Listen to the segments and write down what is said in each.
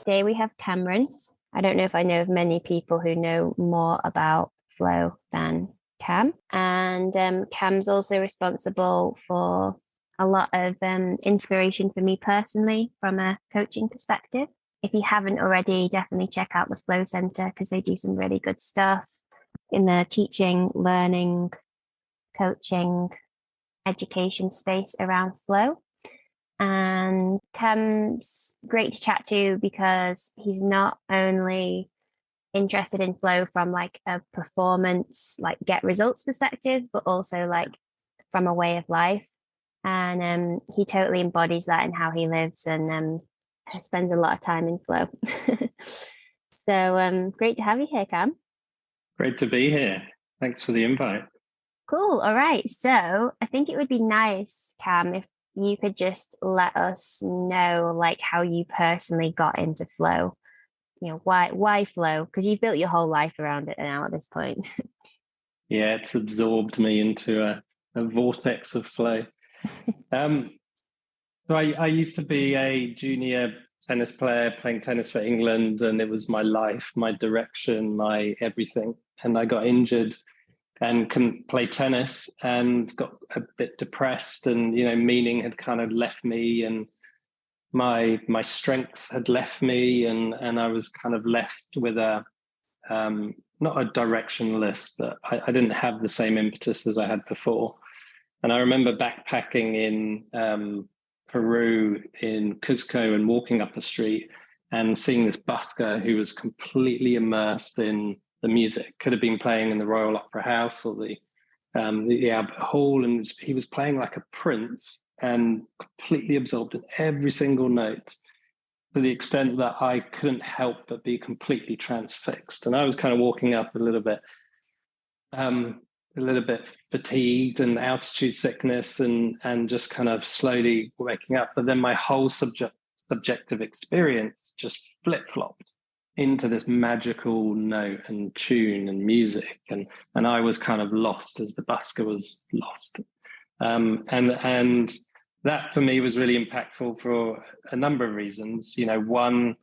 Today we have Cameron. I don't know if I know of many people who know more about flow than Cam. And Cam's also responsible for a lot of inspiration for me personally from a coaching perspective. If you haven't already, definitely check out the Flow Center because they do some really good stuff in the teaching, learning, coaching, education space around flow. And Cam's great to chat to because he's not only interested in flow from like a performance, like get results perspective, but also like from a way of life. And he totally embodies that in how he lives and spends a lot of time in flow. So great to have you here, Cam. Great to be here. Thanks for the invite. Cool. All right. So I think it would be nice, Cam, if you could just let us know like how you personally got into flow. You know, why flow? Because you've built your whole life around it now at this point. Yeah, it's absorbed me into a vortex of flow. Um, so I used to be a junior tennis player playing tennis for England, and it was my life, my direction, my everything. And I got injured and couldn't play tennis and got a bit depressed, and meaning had kind of left me, and my strength had left me, and I was kind of left with a not a directionless, but I didn't have the same impetus as I had before. And I remember backpacking in Peru, in Cuzco, and walking up a street and seeing this busker who was completely immersed in the music. Could have been playing in the Royal Opera House or the Albert Hall, and he was playing like a prince and completely absorbed in every single note, to the extent that I couldn't help but be completely transfixed. And I was kind of walking up a little bit fatigued and altitude sickness, and just kind of slowly waking up. But then my whole subjective experience just flip-flopped into this magical note and tune and music, and I was kind of lost as the busker was lost. And that for me was really impactful for a number of reasons. One,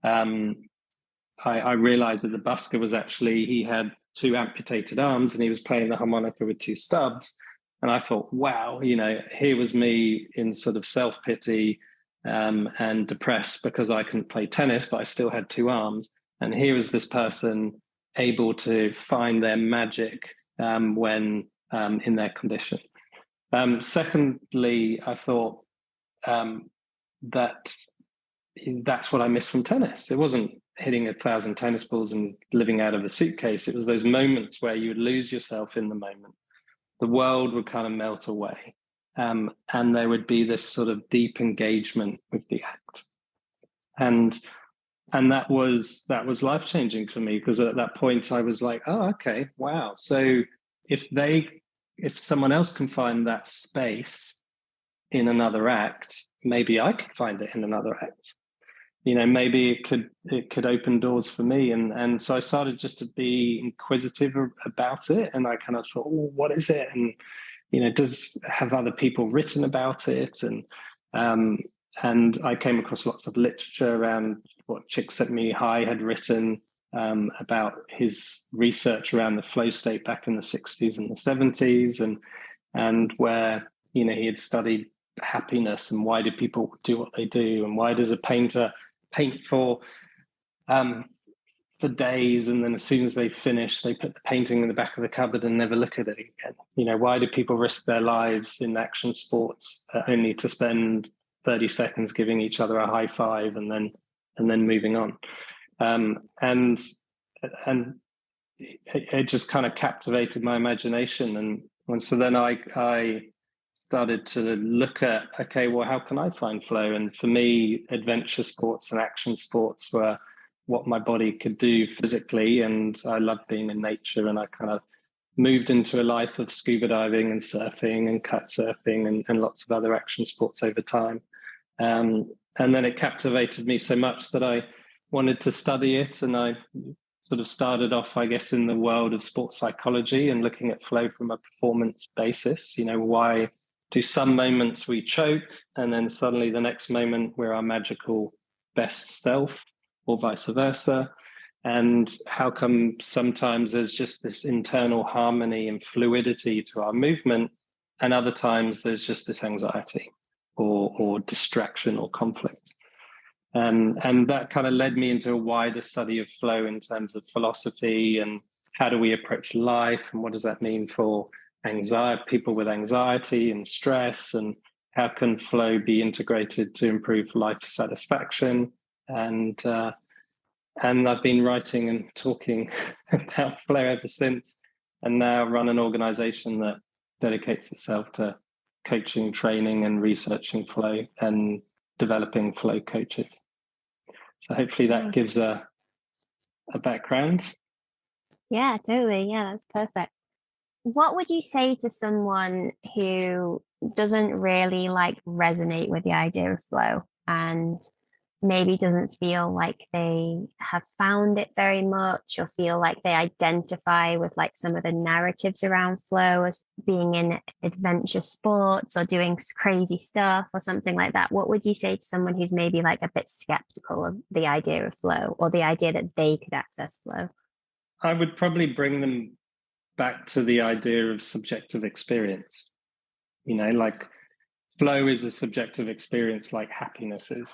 I realized that the busker was actually, he had two amputated arms and he was playing the harmonica with two stubs. And I thought, wow, here was me in sort of self-pity and depressed because I couldn't play tennis, but I still had two arms. And here was this person able to find their magic when in their condition. Secondly, I thought that's what I missed from tennis. It wasn't hitting 1,000 tennis balls and living out of a suitcase. It was those moments where you would lose yourself in the moment. The world would kind of melt away. And there would be this sort of deep engagement with the act. And that was life-changing for me, because at that point I was like, oh, okay, wow. So if someone else can find that space in another act, maybe I could find it in another act. Maybe it could open doors for me. And so I started just to be inquisitive about it. And I kind of thought, oh, what is it? And, have other people written about it? And I came across lots of literature around what Csikszentmihalyi had written about his research around the flow state back in the 60s and the 70s, and where, he had studied happiness and why do people do what they do, and why does a painter paint for days, and then as soon as they finish they put the painting in the back of the cupboard and never look at it again. Why do people risk their lives in action sports only to spend 30 seconds giving each other a high five and then moving on? And it just kind of captivated my imagination, and so then I started to look at, okay, well, how can I find flow? And for me, adventure sports and action sports were what my body could do physically. And I loved being in nature. And I kind of moved into a life of scuba diving and surfing and kite surfing and lots of other action sports over time. And then it captivated me so much that I wanted to study it. And I sort of started off, I guess, in the world of sports psychology and looking at flow from a performance basis. Why do some moments we choke, and then suddenly the next moment we're our magical best self? or vice versa? And how come sometimes there's just this internal harmony and fluidity to our movement, and other times there's just this anxiety or distraction or conflict? And that kind of led me into a wider study of flow in terms of philosophy and how do we approach life, and what does that mean for anxiety, people with anxiety and stress, and how can flow be integrated to improve life satisfaction? And I've been writing and talking about flow ever since, and now run an organization that dedicates itself to coaching, training, and researching flow and developing flow coaches. So hopefully that gives a background. Yeah, totally. Yeah, that's perfect. What would you say to someone who doesn't really like resonate with the idea of flow and maybe doesn't feel like they have found it very much, or feel like they identify with like some of the narratives around flow as being in adventure sports or doing crazy stuff or something like that? What would you say to someone who's maybe like a bit skeptical of the idea of flow, or the idea that they could access flow? I would probably bring them back to the idea of subjective experience. Like flow is a subjective experience like happiness is.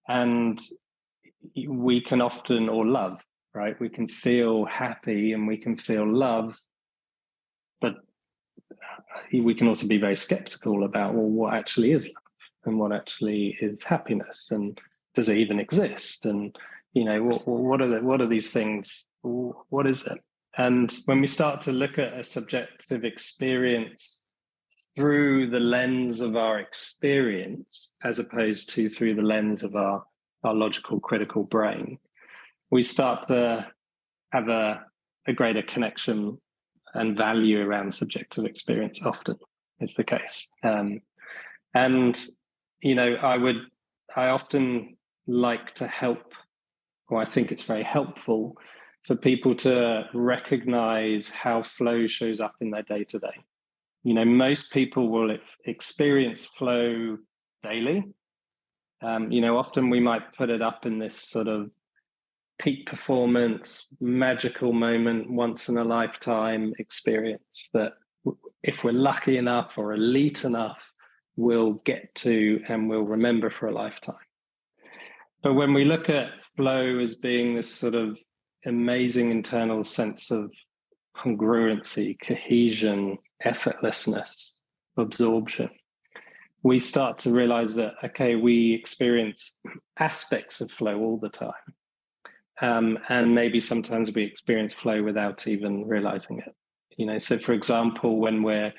And we can often, or love, right? We can feel happy and we can feel love, but we can also be very skeptical about, well, what actually is love and what actually is happiness, and does it even exist? And what are these things? What is it? And when we start to look at a subjective experience through the lens of our experience, as opposed to through the lens of our logical, critical brain, we start to have a greater connection and value around subjective experience. Often is the case. And I often like to help, or I think it's very helpful for people to recognize how flow shows up in their day-to-day. Most people will experience flow daily. Often we might put it up in this sort of peak performance, magical moment, once in a lifetime experience that, if we're lucky enough or elite enough, we'll get to and we'll remember for a lifetime. But when we look at flow as being this sort of amazing internal sense of congruency, cohesion, effortlessness, absorption, we start to realize that, okay, we experience aspects of flow all the time. And maybe sometimes we experience flow without even realizing it. So for example, when we're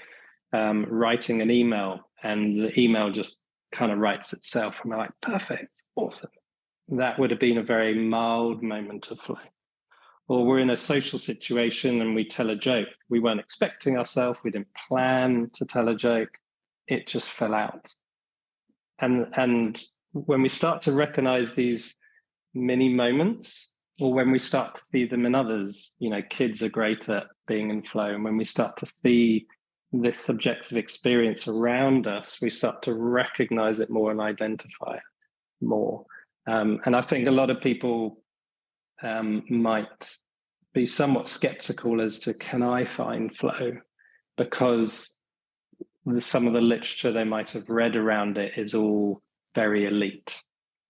writing an email and the email just kind of writes itself, and we're like, perfect, awesome. That would have been a very mild moment of flow. Or we're in a social situation and we tell a joke. We weren't expecting ourselves. We didn't plan to tell a joke. It just fell out. And when we start to recognize these mini moments, or when we start to see them in others, kids are great at being in flow. And when we start to see this subjective experience around us, we start to recognize it more and identify it more. And I think a lot of people might be somewhat skeptical as to, can I find flow? Because some of the literature they might have read around it is all very elite,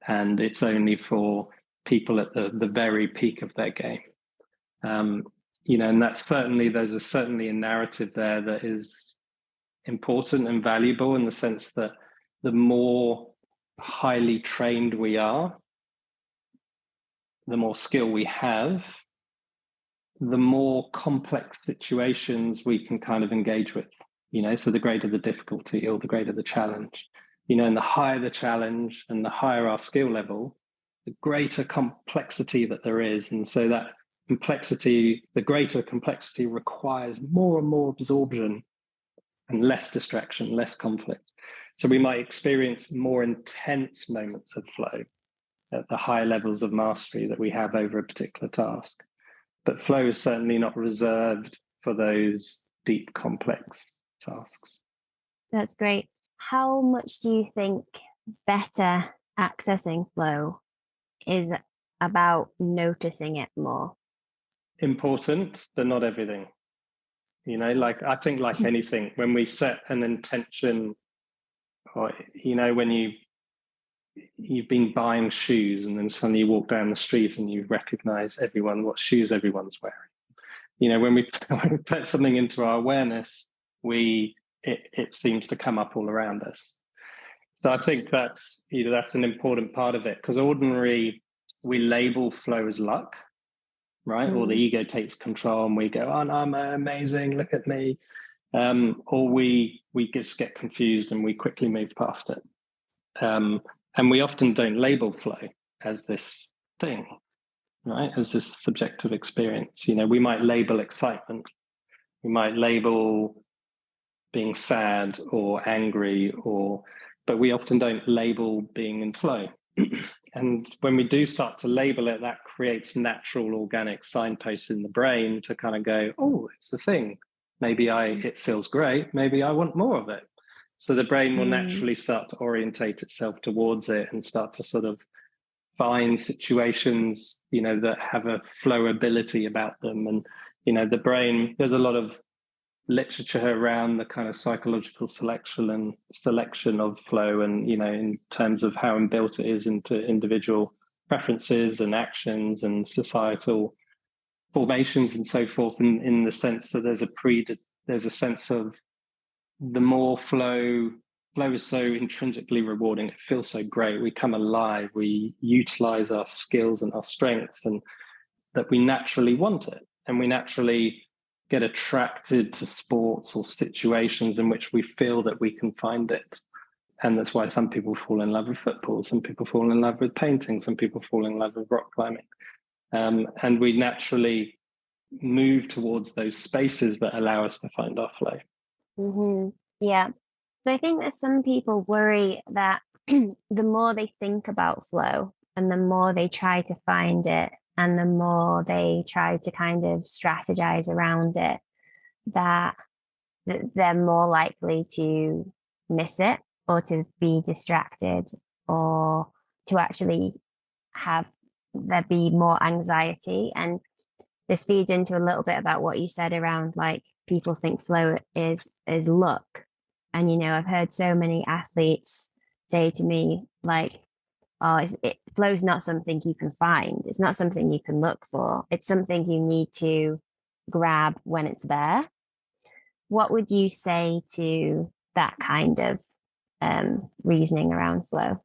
and it's only for people at the very peak of their game. And that's there's certainly a narrative there that is important and valuable, in the sense that the more highly trained we are, the more skill we have, the more complex situations we can kind of engage with. So the greater the difficulty or the greater the challenge, and the higher the challenge and the higher our skill level, the greater complexity that there is. And so that complexity, the greater complexity, requires more and more absorption and less distraction, less conflict. So we might experience more intense moments of flow at the high levels of mastery that we have over a particular task. But flow is certainly not reserved for those deep, complex tasks. That's great. How much do you think better accessing flow is about noticing it more. Important, but not everything. Like I think like anything, when we set an intention, or when you've been buying shoes and then suddenly you walk down the street and you recognize what shoes everyone's wearing. When we put something into our awareness, it seems to come up all around us. So I think that's an important part of it, because ordinary, we label flow as luck, right? Or the ego takes control and we go, oh, no, I'm amazing, look at me. Or we just get confused and we quickly move past it. And we often don't label flow as this thing, right? As this subjective experience. We might label excitement. We might label being sad or angry, but we often don't label being in flow. And when we do start to label it, that creates natural organic signposts in the brain to kind of go, oh, it's the thing. Maybe it feels great. Maybe I want more of it. So the brain will naturally start to orientate itself towards it and start to sort of find situations, that have a flow ability about them. And, the brain, there's a lot of literature around the kind of psychological selection of flow, and in terms of how inbuilt it is into individual preferences and actions and societal formations and so forth, in the sense that there's a sense of the more flow is so intrinsically rewarding. It feels so great. We come alive. We utilize our skills and our strengths, and that we naturally want it, and we naturally get attracted to sports or situations in which we feel that we can find it. And that's why some people fall in love with football, some people fall in love with painting, some people fall in love with rock climbing. And we naturally move towards those spaces that allow us to find our flow. Mm-hmm. Yeah. So I think that some people worry that the more they think about flow and the more they try to find it, and the more they try to kind of strategize around it, that they're more likely to miss it, or to be distracted, or to actually have there be more anxiety. And this feeds into a little bit about what you said around, like, people think flow is luck. And I've heard so many athletes say to me, like, oh, flow's not something you can find. It's not something you can look for. It's something you need to grab when it's there. What would you say to that kind of reasoning around flow?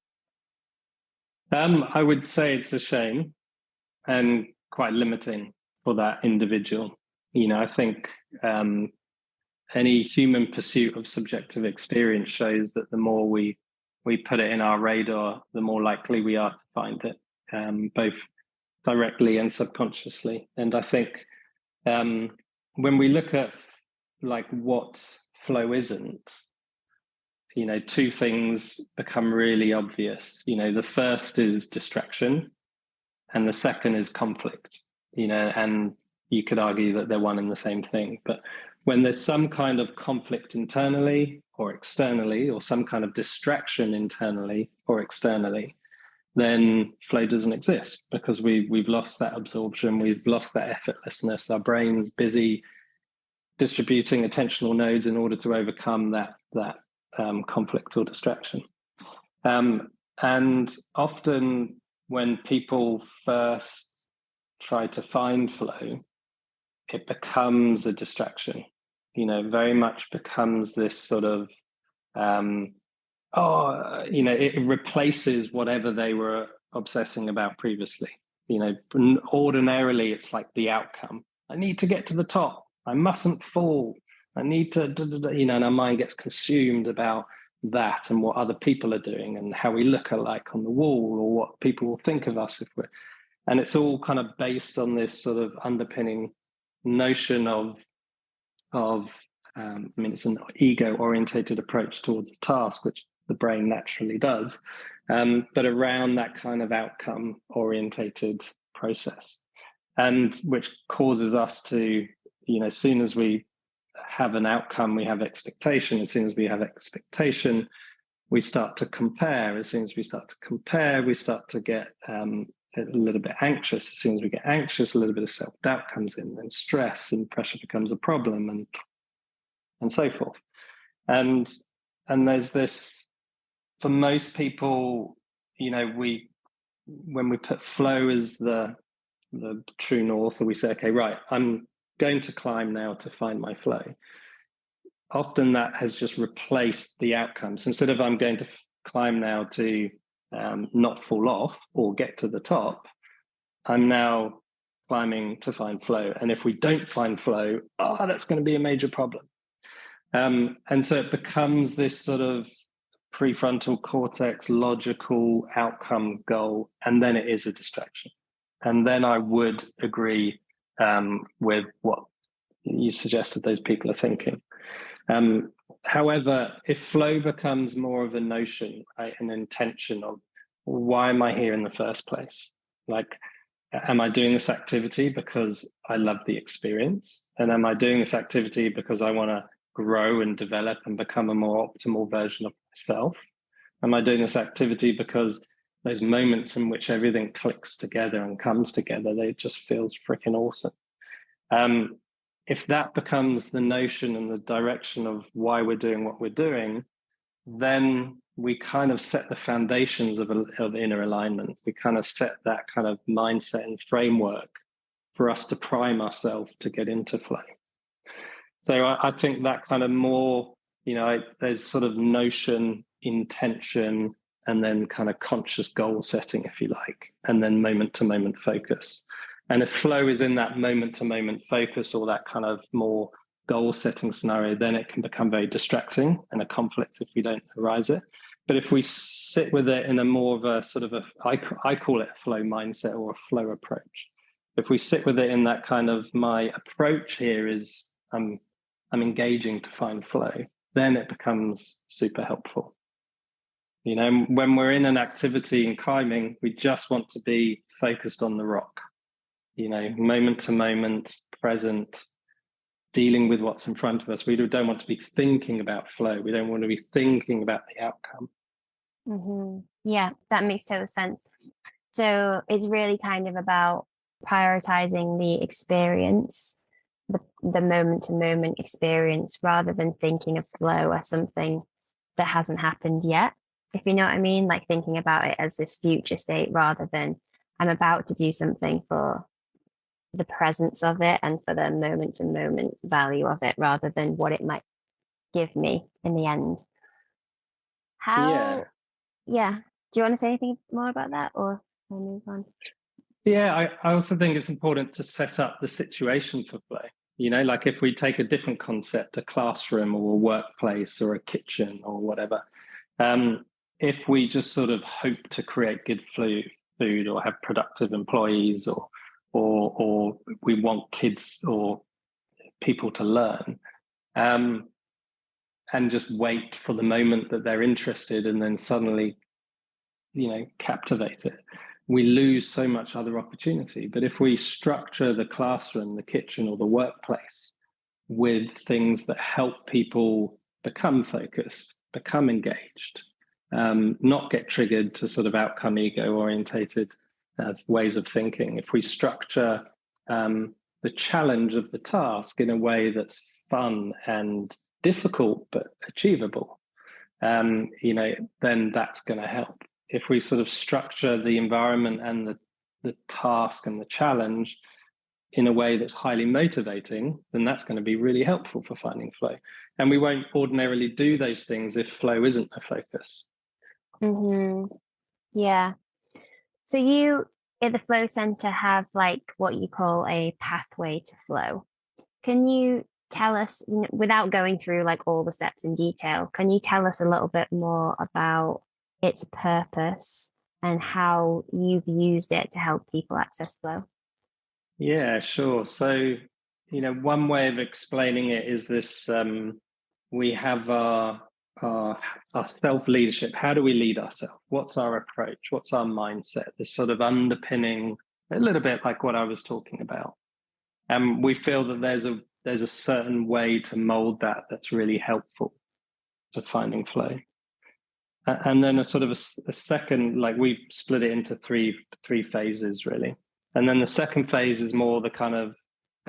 I would say it's a shame and quite limiting for that individual. I think any human pursuit of subjective experience shows that the more we put it in our radar, the more likely we are to find it, both directly and subconsciously. And I think when we look at like what flow isn't, two things become really obvious. The first is distraction, and the second is conflict. And you could argue that they're one and the same thing. But when there's some kind of conflict internally or externally, or some kind of distraction internally or externally, then flow doesn't exist, because we've lost that absorption, we've lost that effortlessness. Our brain's busy distributing attentional nodes in order to overcome that conflict or distraction. And often when people first try to find flow, it becomes a distraction. Very much becomes this sort of it replaces whatever they were obsessing about previously. Ordinarily it's like the outcome. I need to get to the top. I mustn't fall. I need to, and our mind gets consumed about that and what other people are doing and how we look alike on the wall, or what people will think of us if we're. And it's all kind of based on this sort of underpinning notion of it's an ego-orientated approach towards the task, which the brain naturally does, but around that kind of outcome-orientated process, and which causes us to, as soon as we have an outcome, we have expectation. As soon as we have expectation, we start to compare. As soon as we start to compare, we start to get a little bit anxious. As soon as we get anxious, a little bit of self-doubt comes in, then stress and pressure becomes a problem, and so forth. And there's this, for most people, when we put flow as the true north, or we say, okay, right, I'm going to climb now to find my flow. Often that has just replaced the outcomes. Instead of I'm going to climb now to not fall off or get to the top, I'm now climbing to find flow. And if we don't find flow, that's going to be a major problem. And so it becomes this sort of prefrontal cortex logical outcome goal, and then it is a distraction. And then I would agree with what you suggested those people are thinking. However, if flow becomes more of a notion, right, an intention of why am I here in the first place? Like, am I doing this activity because I love the experience? And am I doing this activity because I want to grow and develop and become a more optimal version of myself? Am I doing this activity because those moments in which everything clicks together and comes together, they just feels freaking awesome? If that becomes the notion and the direction of why we're doing what we're doing, then we kind of set the foundations of inner alignment. We kind of set that kind of mindset and framework for us to prime ourselves to get into flow. So I think that kind of more, there's sort of notion, intention, and then kind of conscious goal setting, if you like, and then moment to moment focus. And if flow is in that moment to moment focus, or that kind of more goal setting scenario, then it can become very distracting and a conflict if we don't arise it. But if we sit with it in a more of a sort of I call it a flow mindset or a flow approach. If we sit with it in that kind of, my approach here is I'm engaging to find flow, then it becomes super helpful. When we're in an activity in climbing, we just want to be focused on the rock, moment to moment, present, dealing with what's in front of us. We don't want to be thinking about flow. We don't want to be thinking about the outcome. Mm-hmm. Yeah, that makes total sense. So it's really kind of about prioritizing the experience, the moment to moment experience, rather than thinking of flow as something that hasn't happened yet. If you know what I mean, like thinking about it as this future state rather than I'm about to do something for the presence of it and for the moment to moment value of it rather than what it might give me in the end. Yeah. Do you want to say anything more about that, or I'll move on? Yeah, I also think it's important to set up the situation for play. Like if we take a different concept, a classroom or a workplace or a kitchen or whatever, if we just sort of hope to create good food or have productive employees or we want kids or people to learn, and just wait for the moment that they're interested and then suddenly, captivate it, we lose so much other opportunity. But if we structure the classroom, the kitchen, or the workplace with things that help people become focused, become engaged, not get triggered to sort of outcome ego orientated ways of thinking. If we structure the challenge of the task in a way that's fun and difficult but achievable, then that's going to help. If we sort of structure the environment and the task and the challenge in a way that's highly motivating, then that's going to be really helpful for finding flow. And we won't ordinarily do those things if flow isn't a focus. Mm-hmm. Yeah. So you at the Flow Center have like what you call a pathway to flow. Can you tell us, without going through like all the steps in detail, can you tell us a little bit more about its purpose and how you've used it to help people access flow? Yeah, sure. So, one way of explaining it is this, we have our self-leadership. How do we lead ourselves? What's our approach? What's our mindset? This sort of underpinning, a little bit like what I was talking about. And we feel that there's a certain way to mold that that's really helpful to finding flow. And then a sort of a second, like we split it into three phases really. And then the second phase is more the kind of,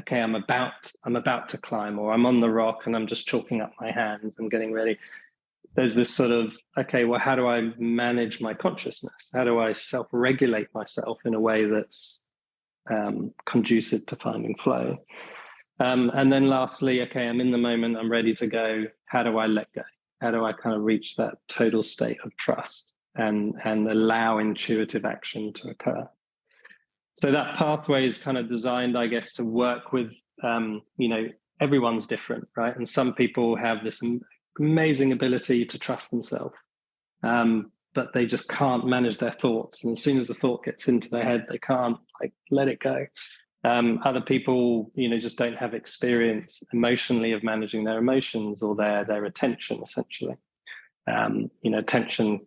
okay, I'm about to climb, or I'm on the rock and I'm just chalking up my hands and getting ready. There's this sort of, okay, well, how do I manage my consciousness? How do I self-regulate myself in a way that's conducive to finding flow? And then lastly, okay, I'm in the moment, I'm ready to go. How do I let go? How do I kind of reach that total state of trust and allow intuitive action to occur? So that pathway is kind of designed, I guess, to work with, everyone's different, right? And some people have this amazing ability to trust themselves, but they just can't manage their thoughts. And as soon as the thought gets into their head, they can't let it go. Other people, just don't have experience emotionally of managing their emotions or their attention, essentially. Attention,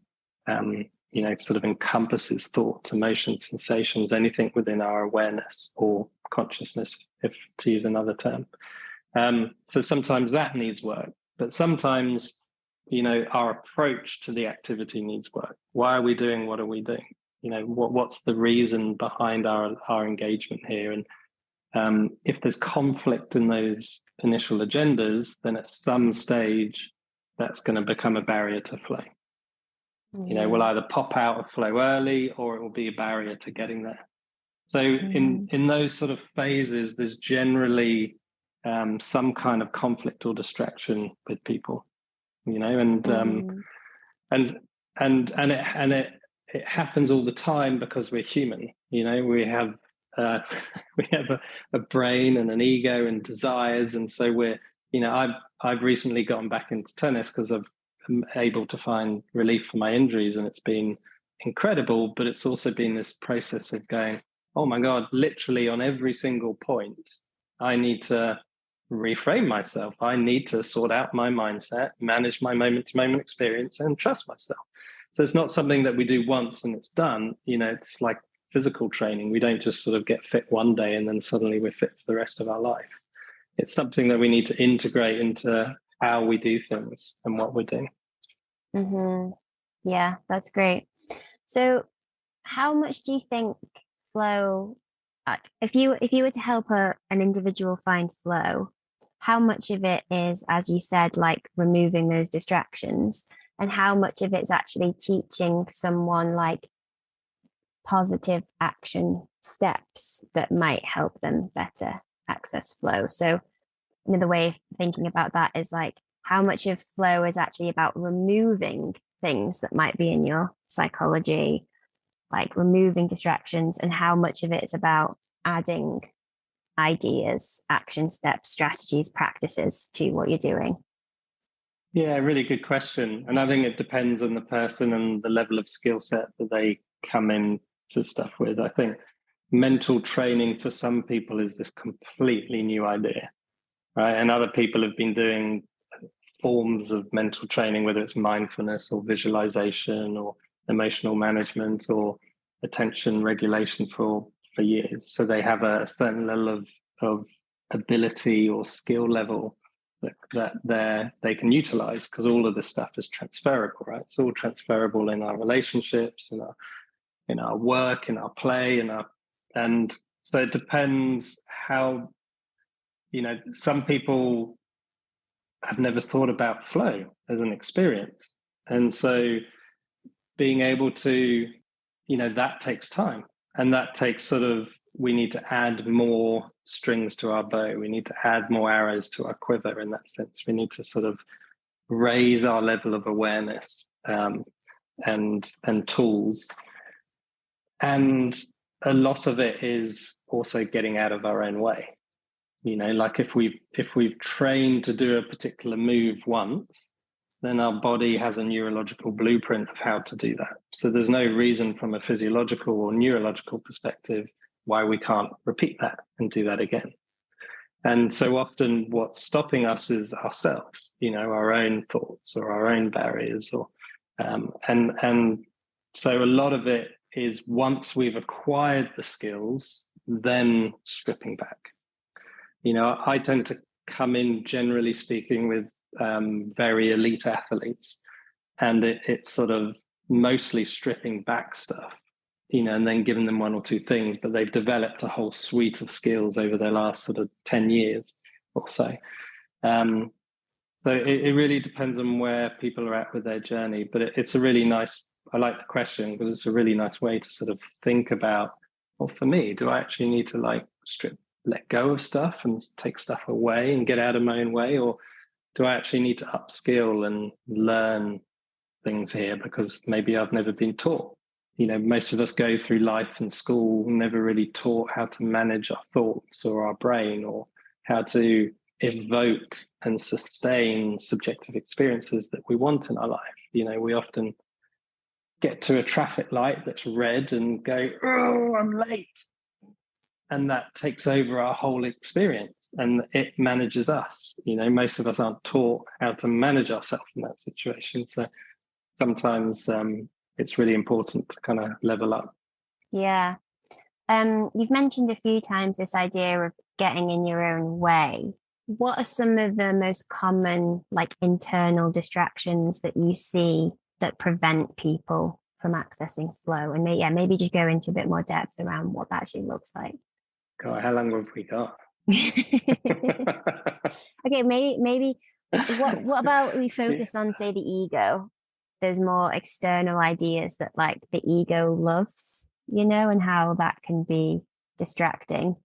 sort of encompasses thoughts, emotions, sensations, anything within our awareness or consciousness, if to use another term. So sometimes that needs work, but sometimes, our approach to the activity needs work. Why are we doing what are we doing? What's the reason behind our engagement here? And if there's conflict in those initial agendas, then at some stage that's going to become a barrier to flow. We'll either pop out of flow early, or it will be a barrier to getting there. So in those sort of phases, there's generally some kind of conflict or distraction with people, and it happens all the time because we're human. We have a brain and an ego and desires, and so we're I've recently gotten back into tennis because I'm able to find relief for my injuries, and it's been incredible. But it's also been this process of going, oh my God, literally on every single point, I need to reframe myself. I need to sort out my mindset, manage my moment-to-moment experience, and trust myself. So it's not something that we do once and it's done. It's like physical training. We don't just sort of get fit one day and then suddenly we're fit for the rest of our life. It's something that we need to integrate into how we do things and what we're doing. Mm-hmm. Yeah, that's great. So how much do you think flow, if you were to help an individual find flow, how much of it is, as you said, like removing those distractions, and how much of it's actually teaching someone like positive action steps that might help them better access flow? So another way of thinking about that is like, how much of flow is actually about removing things that might be in your psychology, like removing distractions, and how much of it is about adding ideas, action steps, strategies, practices to what you're doing? Yeah, really good question. And I think it depends on the person and the level of skill set that they come in to stuff with. I think mental training for some people is this completely new idea, right? And other people have been doing forms of mental training, whether it's mindfulness or visualization or emotional management or attention regulation for years. So they have a certain level of ability or skill level that they can utilize, because all of this stuff is transferable, right? It's all transferable in our relationships, in our work, in our play, and so it depends how, some people have never thought about flow as an experience. And so being able to, that takes time, and that takes sort of, we need to add more strings to our bow. We need to add more arrows to our quiver in that sense. We need to sort of raise our level of awareness and tools. And a lot of it is also getting out of our own way. Like if we've trained to do a particular move once, then our body has a neurological blueprint of how to do that. So there's no reason from a physiological or neurological perspective why we can't repeat that and do that again. And so often what's stopping us is ourselves, our own thoughts or our own barriers, or and so a lot of it is, once we've acquired the skills, then stripping back. I tend to come in, generally speaking, with very elite athletes, and it's sort of mostly stripping back stuff, and then giving them one or two things, but they've developed a whole suite of skills over their last sort of 10 years or so. So it really depends on where people are at with their journey, but it's a really nice, I like the question because it's a really nice way to sort of think about, well, for me, do I actually need to let go of stuff and take stuff away and get out of my own way? Or do I actually need to upskill and learn things here because maybe I've never been taught? Most of us go through life and school, never really taught how to manage our thoughts or our brain, or how to evoke and sustain subjective experiences that we want in our life. We often get to a traffic light that's red and go, oh, I'm late. And that takes over our whole experience and it manages us. Most of us aren't taught how to manage ourselves in that situation. So sometimes it's really important to kind of level up. Yeah. You've mentioned a few times this idea of getting in your own way. What are some of the most common, like, internal distractions that you see that prevent people from accessing flow? And maybe just go into a bit more depth around what that actually looks like. God, how long have we got? Okay, maybe what about we focus on, say, the ego? There's more external ideas that, like, the ego loves, and how that can be distracting.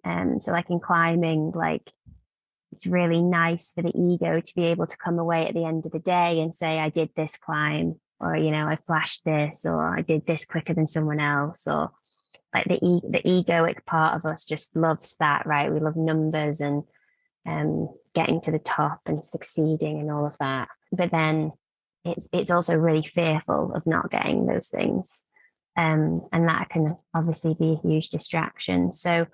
So like in climbing, like, it's really nice for the ego to be able to come away at the end of the day and say, I did this climb, or, I flashed this, or I did this quicker than someone else, or like the egoic part of us just loves that, right? We love numbers and getting to the top and succeeding and all of that. But then it's also really fearful of not getting those things. And that can obviously be a huge distraction. So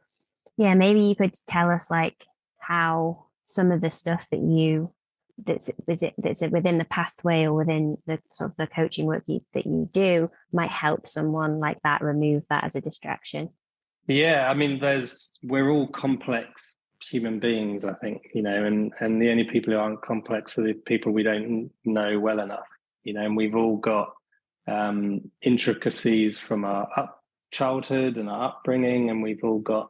yeah, maybe you could tell us, like, how some of the stuff that's within the pathway or within the sort of the coaching work that you do might help someone like that remove that as a distraction. Yeah, I mean, we're all complex human beings, I think, and the only people who aren't complex are the people we don't know well enough, and we've all got intricacies from our childhood and our upbringing, and we've all got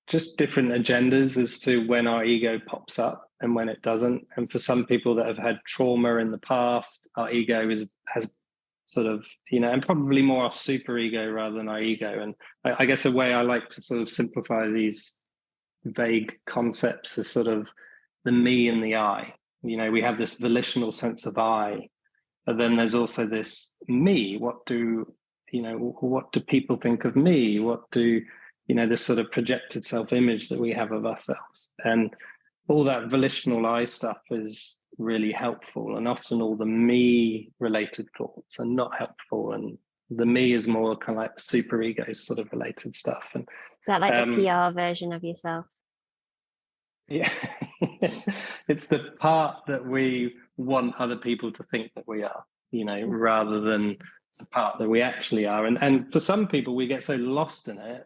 just different agendas as to when our ego pops up and when it doesn't. And for some people that have had trauma in the past, our ego has sort of, and probably more our super ego rather than our ego. And I guess a way I like to sort of simplify these vague concepts is sort of the me and the I. We have this volitional sense of I, but then there's also this me. What do people think of me? What do this sort of projected self-image that we have of ourselves? And all that volitional I stuff is really helpful, and often all the me related thoughts are not helpful, and the me is more kind of like super ego sort of related stuff. And Is that like the PR version of yourself? Yeah. It's the part that we want other people to think that we are, rather than the part that we actually are. And for some people, we get so lost in it,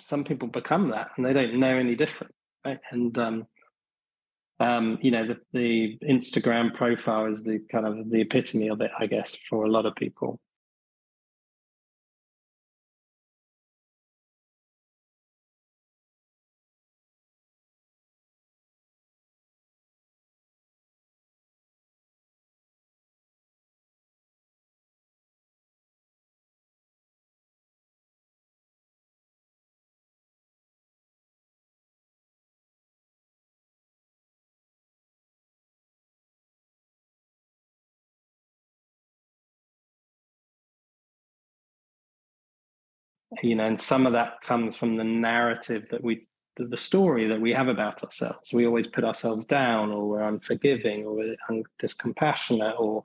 some people become that and they don't know any different, right? And the Instagram profile is the kind of the epitome of it, I guess, for a lot of people. And some of that comes from the narrative the story that we have about ourselves. We always put ourselves down, or we're unforgiving, or we're discompassionate, or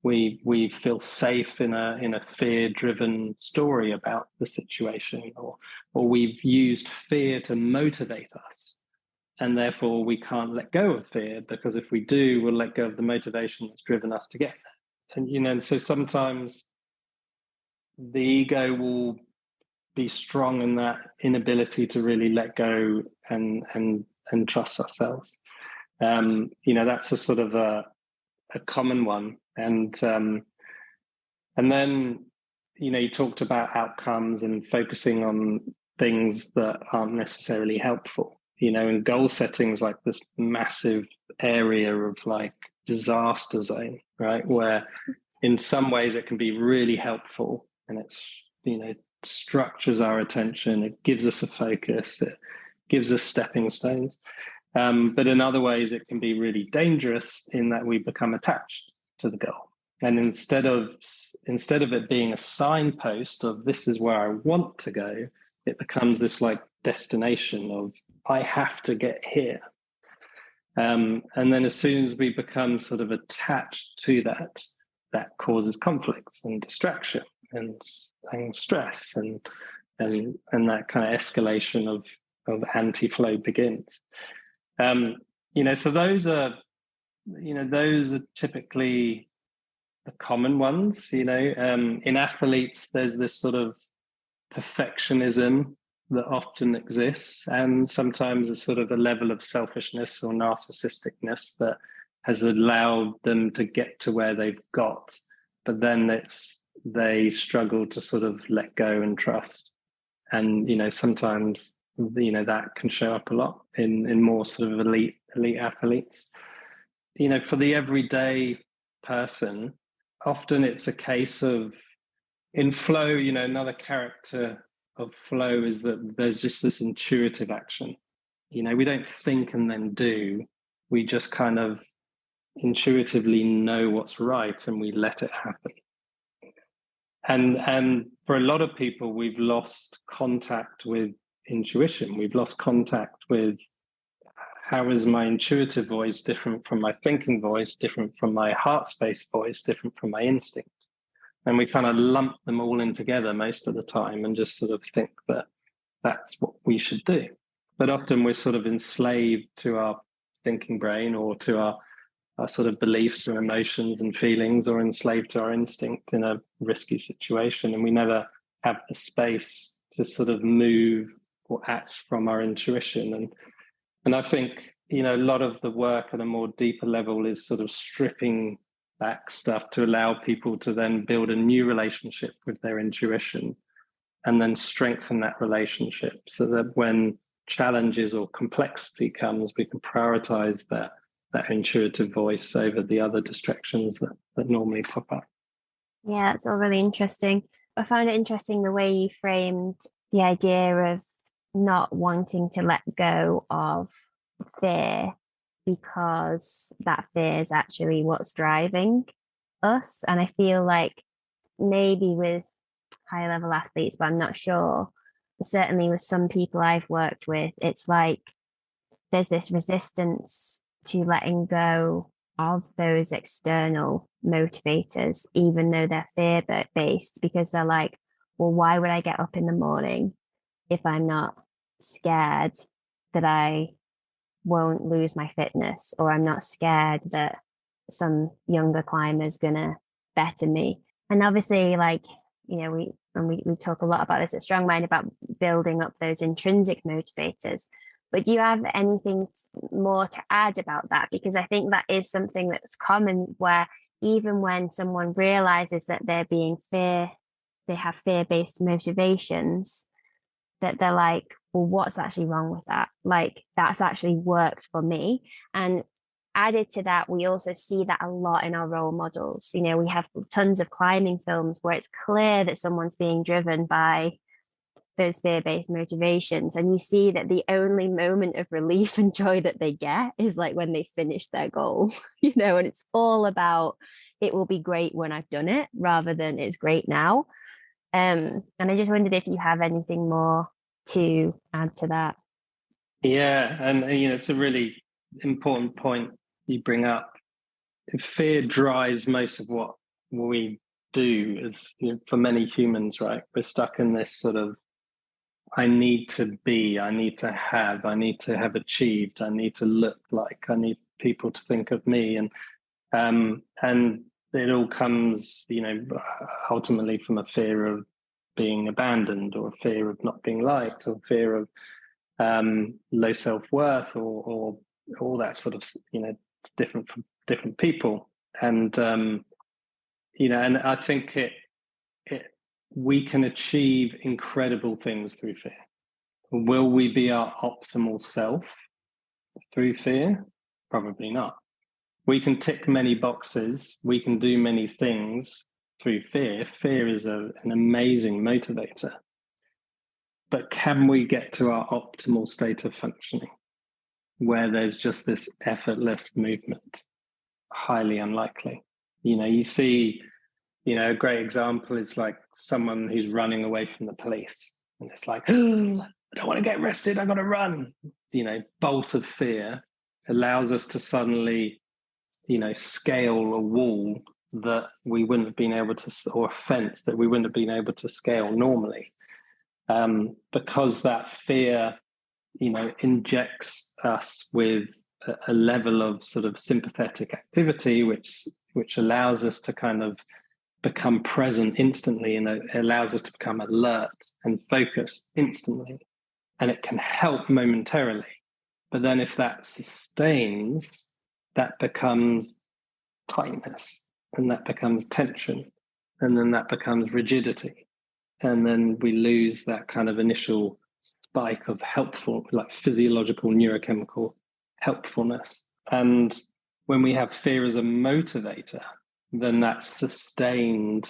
we feel safe in a fear-driven story about the situation, or we've used fear to motivate us, and therefore we can't let go of fear, because if we do, we'll let go of the motivation that's driven us to get there. And so sometimes the ego will be strong in that inability to really let go and trust ourselves. That's a sort of a a common one. And then, you talked about outcomes and focusing on things that aren't necessarily helpful, and goal setting is like this massive area of like disaster zone, right? Where in some ways it can be really helpful, and it's, structures our attention, it gives us a focus, it gives us stepping stones. But in other ways, it can be really dangerous in that we become attached to the goal. And instead of it being a signpost of this is where I want to go, it becomes this like destination of I have to get here. And then as soon as we become sort of attached to that causes conflict and distraction and stress and that kind of escalation of anti-flow begins. So those are typically the common ones. In athletes, there's this sort of perfectionism that often exists, and sometimes a sort of a level of selfishness or narcissisticness that has allowed them to get to where they've got, but then they struggle to sort of let go and trust. And sometimes that can show up a lot in more sort of elite athletes. For the everyday person, often it's a case of in flow, another character of flow is that there's just this intuitive action. We don't think and then do. We just kind of intuitively know what's right and we let it happen. And for a lot of people, we've lost contact with intuition. We've lost contact with how is my intuitive voice different from my thinking voice, different from my heart space voice, different from my instinct. And we kind of lump them all in together most of the time and just sort of think that that's what we should do. But often we're sort of enslaved to our thinking brain or to our sort of beliefs or emotions and feelings, or enslaved to our instinct in a risky situation. And we never have the space to sort of move or act from our intuition. And I think, a lot of the work at a more deeper level is sort of stripping back stuff to allow people to then build a new relationship with their intuition and then strengthen that relationship so that when challenges or complexity comes, we can prioritize that intuitive voice over the other distractions that normally pop up. Yeah, it's all really interesting. I found it interesting the way you framed the idea of not wanting to let go of fear, because that fear is actually what's driving us. And I feel like maybe with high level athletes, but I'm not sure, certainly with some people I've worked with, it's like there's this resistance to letting go of those external motivators, even though they're fear based, because they're like, well, why would I get up in the morning if I'm not scared that I won't lose my fitness, or I'm not scared that some younger climber is gonna better me? And obviously, like, we talk a lot about this at Strong Mind about building up those intrinsic motivators. But do you have anything more to add about that? Because I think that is something that's common, where even when someone realizes that they have fear-based motivations, that they're like, well, what's actually wrong with that? Like, that's actually worked for me. And added to that, we also see that a lot in our role models. We have tons of climbing films where it's clear that someone's being driven by those fear-based motivations, and you see that the only moment of relief and joy that they get is like when they finish their goal. And it's all about, it will be great when I've done it, rather than it's great now. And I just wondered if you have anything more to add to that. Yeah, and it's a really important point you bring up. Fear drives most of what we do as for many humans, right? We're stuck in this sort of I need to be, I need to have achieved, I need to look like, I need people to think of me. And it all comes, ultimately from a fear of being abandoned, or a fear of not being liked, or fear of low self-worth, or all that sort of, different from different people. And and I think we can achieve incredible things through fear. Will we be our optimal self through fear? Probably not. We can tick many boxes. We can do many things through fear. Fear is an amazing motivator. But can we get to our optimal state of functioning where there's just this effortless movement? Highly unlikely. You see, a great example is like someone who's running away from the police. And it's like, oh, I don't want to get arrested. I got to run. Bolt of fear allows us to suddenly, scale a wall that we wouldn't have been able to, or a fence that we wouldn't have been able to scale normally. Because that fear, injects us with a level of sort of sympathetic activity, which allows us to kind of become present instantly, and it allows us to become alert and focused instantly. And it can help momentarily. But then if that sustains, that becomes tightness, and that becomes tension, and then that becomes rigidity. And then we lose that kind of initial spike of helpful, like physiological neurochemical helpfulness. And when we have fear as a motivator, then that sustained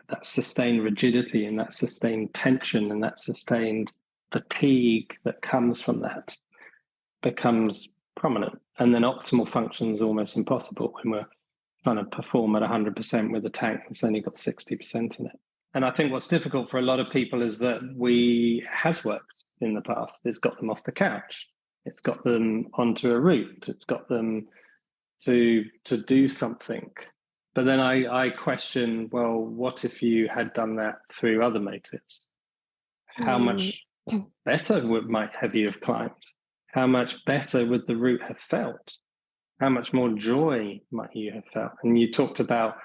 rigidity and that sustained tension and that sustained fatigue that comes from that becomes prominent. And then optimal function is almost impossible when we're trying to perform at 100% with a tank that's only got 60% in it. And I think what's difficult for a lot of people is that has worked in the past. It's got them off the couch. It's got them onto a route. It's got them to do something. But then I question, well, what if you had done that through other motives? How much better might you have climbed? How much better would the route have felt? How much more joy might you have felt? And you talked about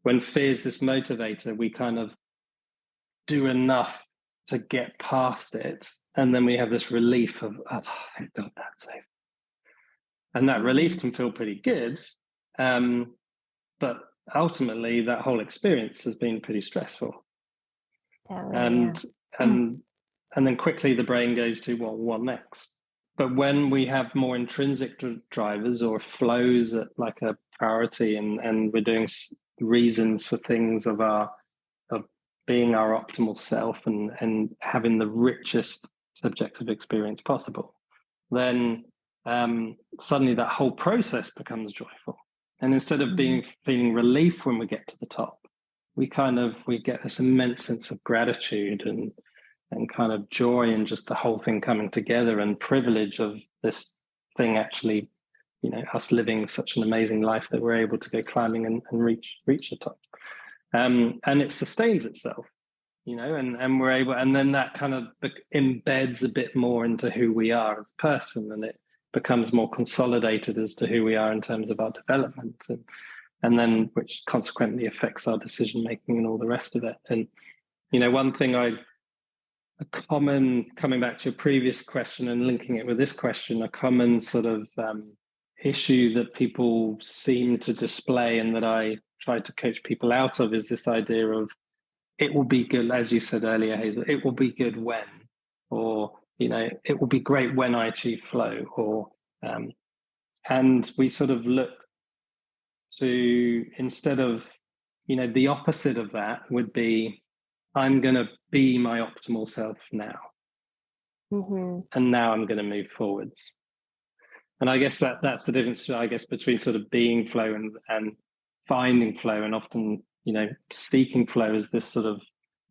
when fear's this motivator, we kind of do enough to get past it. And then we have this relief of, oh, thank God that's over. And that relief can feel pretty good. But ultimately, that whole experience has been pretty stressful. And then quickly the brain goes to, well, what next? But when we have more intrinsic drivers or flows at like a priority, and we're doing reasons for things of being our optimal self and having the richest subjective experience possible, then suddenly that whole process becomes joyful. And instead of feeling relief when we get to the top, we get this immense sense of gratitude and kind of joy and just the whole thing coming together and privilege of this thing actually, us living such an amazing life that we're able to go climbing and reach the top. And it sustains itself, and we're able, and then that kind of embeds a bit more into who we are as a person, and it becomes more consolidated as to who we are in terms of our development, and then which consequently affects our decision making and all the rest of it. And one thing coming back to your previous question and linking it with this question, a common sort of issue that people seem to display and that I try to coach people out of is this idea of, it will be good, as you said earlier, Hazel, it will be good when, or, it will be great when I achieve flow, or, and we sort of look to, instead of, the opposite of that would be, I'm going to be my optimal self now. And now I'm going to move forwards. And I guess that's the difference, between sort of being flow and finding flow, and often, seeking flow as this sort of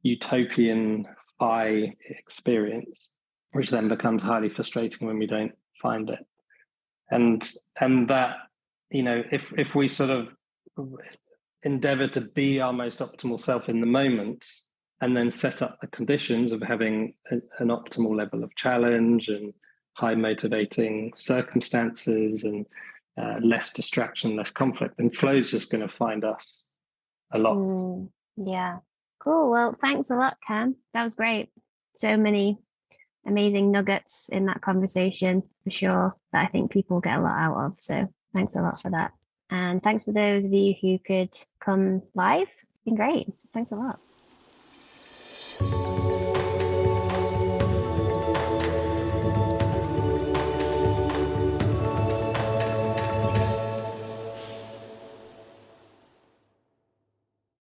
utopian high experience, which then becomes highly frustrating when we don't find it. And that, if we sort of endeavor to be our most optimal self in the moment, and then set up the conditions of having an optimal level of challenge and high motivating circumstances and less distraction, less conflict, and flow is just going to find us a lot. Yeah. Cool. Well, thanks a lot, Cam. That was great. So many amazing nuggets in that conversation for sure that I think people get a lot out of. So thanks a lot for that. And thanks for those of you who could come live. It's been great. Thanks a lot.